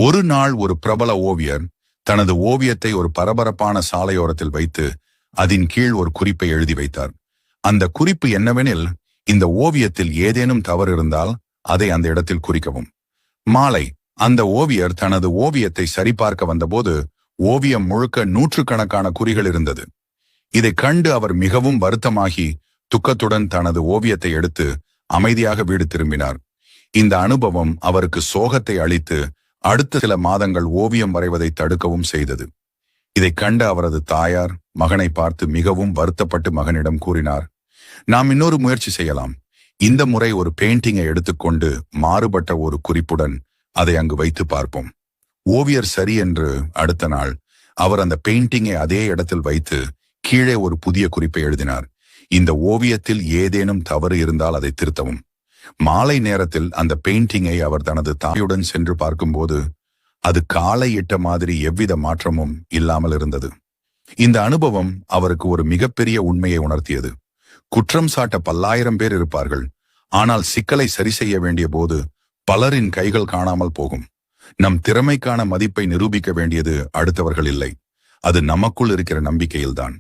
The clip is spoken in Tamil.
ஒரு நாள் ஒரு பிரபல ஓவியர் தனது ஓவியத்தை ஒரு பரபரப்பான சாலையோரத்தில் வைத்து அதன் கீழ் ஒரு குறிப்பை எழுதி வைத்தார். அந்த குறிப்பு என்னவெனில், இந்த ஓவியத்தில் ஏதேனும் தவறு இருந்தால் அதை அந்த இடத்தில் குறிக்கவும். மாலை அந்த ஓவியர் தனது ஓவியத்தை சரிபார்க்க வந்தபோது ஓவியம் முழுக்க நூற்றுக்கணக்கான குறிகள் இருந்தது. இதை கண்டு அவர் மிகவும் வருத்தமாகி துக்கத்துடன் தனது ஓவியத்தை எடுத்து அமைதியாக வீடு திரும்பினார். இந்த அனுபவம் அவருக்கு சோகத்தை அளித்து அடுத்த சில மாதங்கள் ஓவியம் வரைவதை தடுக்கவும் செய்தது. இதை கண்ட அவரது தாயார் மகனை பார்த்து மிகவும் வருத்தப்பட்டு மகனிடம் கூறினார், நாம் இன்னொரு முயற்சி செய்யலாம். இந்த முறை ஒரு பெயிண்டிங்கை எடுத்துக்கொண்டு மாறுபட்ட ஒரு குறிப்புடன் அதை அங்கு வைத்து பார்ப்போம். ஓவியர் சரி என்று அடுத்த நாள் அவர் அந்த பெயிண்டிங்கை அதே இடத்தில் வைத்து கீழே ஒரு புதிய குறிப்பை எழுதினார். இந்த ஓவியத்தில் ஏதேனும் தவறு இருந்தால் அதை திருத்தவும். மாலை நேரத்தில் அந்த பெயிண்டிங்கை அவர் தனது தாயுடன் சென்று பார்க்கும்போது அது காலை இட்ட மாதிரி எவ்வித மாற்றமும் இல்லாமல் இருந்தது. இந்த அனுபவம் அவருக்கு ஒரு மிகப்பெரிய உண்மையை உணர்த்தியது. குற்றம் சாட்ட பல்லாயிரம் பேர் இருப்பார்கள், ஆனால் சிக்கலை சரி செய்ய வேண்டிய போது பலரின் கைகள் காணாமல் போகும். நம் திறமைக்கான மதிப்பை நிரூபிக்க வேண்டியது அடுத்தவர்கள் இல்லை, அது நமக்குள் இருக்கிற நம்பிக்கையில்தான்.